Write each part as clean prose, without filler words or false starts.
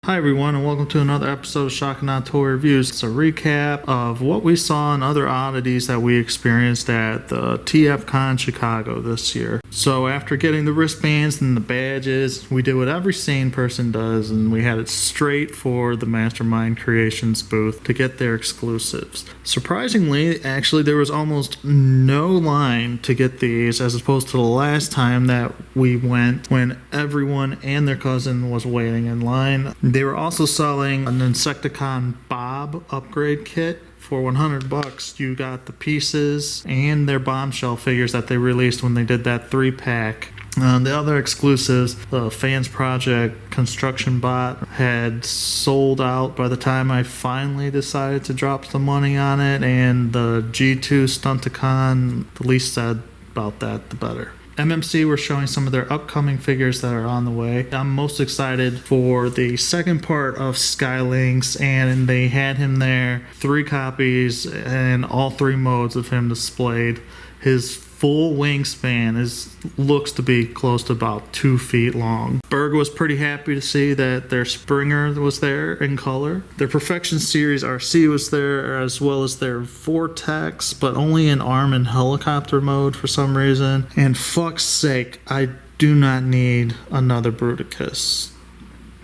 Hi everyone, and welcome to another episode of Shocking On Toy Reviews. It's a recap of what we saw and other oddities that we experienced at the TFCon Chicago this year. So after getting the wristbands and the badges, we did what every sane person does, and we headed straight for the Mastermind Creations booth to get their exclusives. Surprisingly, actually, there was almost no line to get these as opposed to the last time that we went when everyone and their cousin was waiting in line. They were also selling an Insecticon Bob upgrade kit. For $100, you got the pieces and their bombshell figures that they released when they did that 3-pack. The other exclusives, the Fans Project Construction Bot, had sold out by the time I finally decided to drop some money on it, and the G2 Stunticon, the least said about that, the better. MMC were showing some of their upcoming figures that are on the way. I'm most excited for the second part of Skylinks, and they had him there, 3 copies and all 3 modes of him displayed. His full wingspan looks to be close to about 2 feet long. Berg was pretty happy to see that their Springer was there in color. Their Perfection Series RC was there, as well as their Vortex, but only in arm and helicopter mode for some reason. And fuck's sake, I do not need another Bruticus.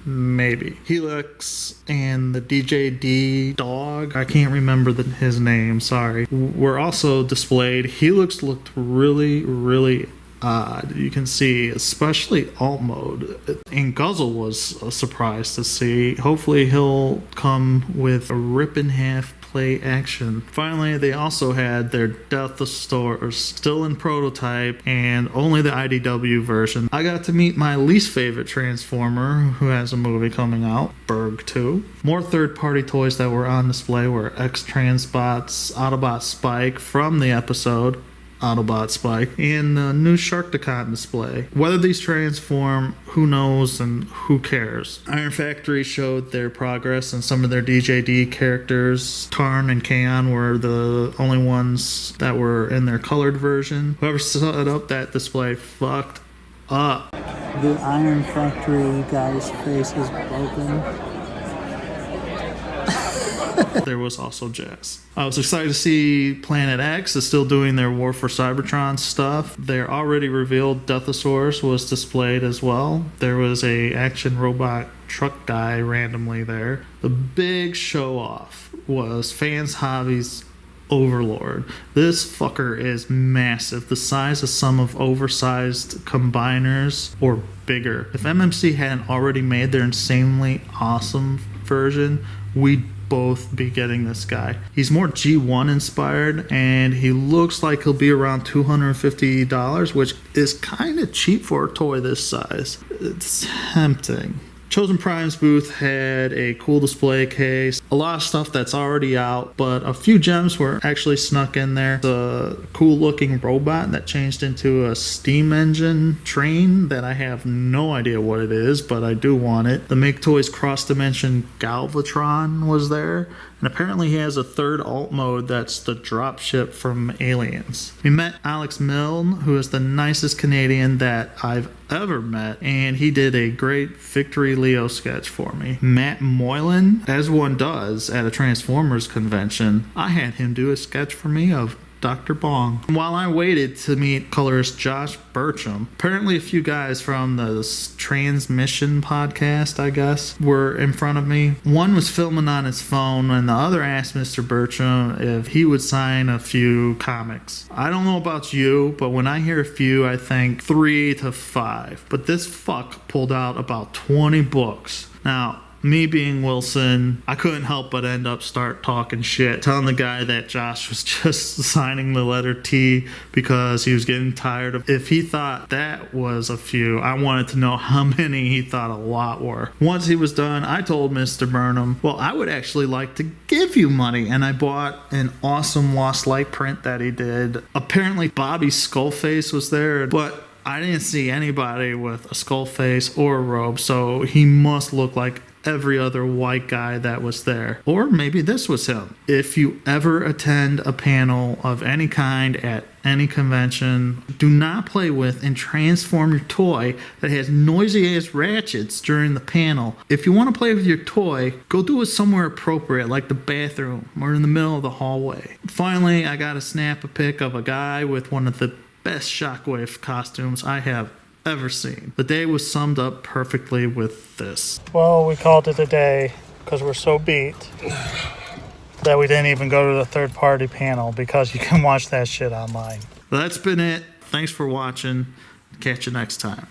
Maybe. Helix and the DJD dog, I can't remember his name, sorry, were also displayed. Helix looked really odd. You can see, especially alt mode. And Guzzle was a surprise to see. Hopefully he'll come with a rip in half play action. Finally, they also had their Deathosaurs still in prototype and only the IDW version. I got to meet my least favorite Transformer, who has a movie coming out, Berg 2. More third-party toys that were on display were X-Transbots, Autobot Spike from the episode Autobot Spike, and the new Sharkticon display. Whether these transform, who knows and who cares. Iron Factory showed their progress, and some of their DJD characters, Tarn and Kaon, were the only ones that were in their colored version. Whoever set up that display fucked up. The Iron Factory guy's face is broken. There was also Jazz. I was excited to see Planet X is still doing their War for Cybertron stuff. Their already revealed Deathosaurus was displayed as well. There was a action robot truck guy randomly there. The big show off was Fans Hobbies Overlord. This fucker is massive, the size of some of oversized combiners or bigger. If MMC hadn't already made their insanely awesome version, we'd both be getting this guy. He's more G1 inspired, and he looks like he'll be around $250, which is kind of cheap for a toy this size. It's tempting. Chosen Prime's booth had a cool display case, a lot of stuff that's already out, but a few gems were actually snuck in there. The cool looking robot that changed into a steam engine train that I have no idea what it is, but I do want it. The Make Toys Cross Dimension Galvatron was there, and apparently he has a third alt mode that's the dropship from Aliens. We met Alex Milne, who is the nicest Canadian that I've ever met, and he did a great Victory Leo sketch for me. Matt Moylan, as one does at a Transformers convention, I had him do a sketch for me of Dr. Bong. While I waited to meet colorist Josh Burcham, apparently a few guys from the Transmission podcast, I guess, were in front of me. One was filming on his phone, and the other asked Mr. Burcham if he would sign a few comics. I don't know about you, but when I hear a few, I think 3 to 5. But this fuck pulled out about 20 books. Now, me being Wilson, I couldn't help but start talking shit, telling the guy that Josh was just signing the letter T because he was getting tired of. If he thought that was a few, I wanted to know how many he thought a lot were. Once he was done, I told Mr. Burnham, well, I would actually like to give you money, and I bought an awesome Lost Light print that he did. Apparently Bobby's skull face was there, but I didn't see anybody with a skull face or a robe, so he must look like every other white guy that was there. Or maybe this was him. If you ever attend a panel of any kind at any convention, do not play with and transform your toy that has noisy ass ratchets during the panel. If you want to play with your toy, go do it somewhere appropriate, like the bathroom or in the middle of the hallway. Finally, I got to snap a pic of a guy with one of the best Shockwave costumes I have ever seen. The day was summed up perfectly with this. Well, we called it a day because we're so beat that we didn't even go to the third-party panel because you can watch that shit online. That's been it. Thanks for watching. Catch you next time.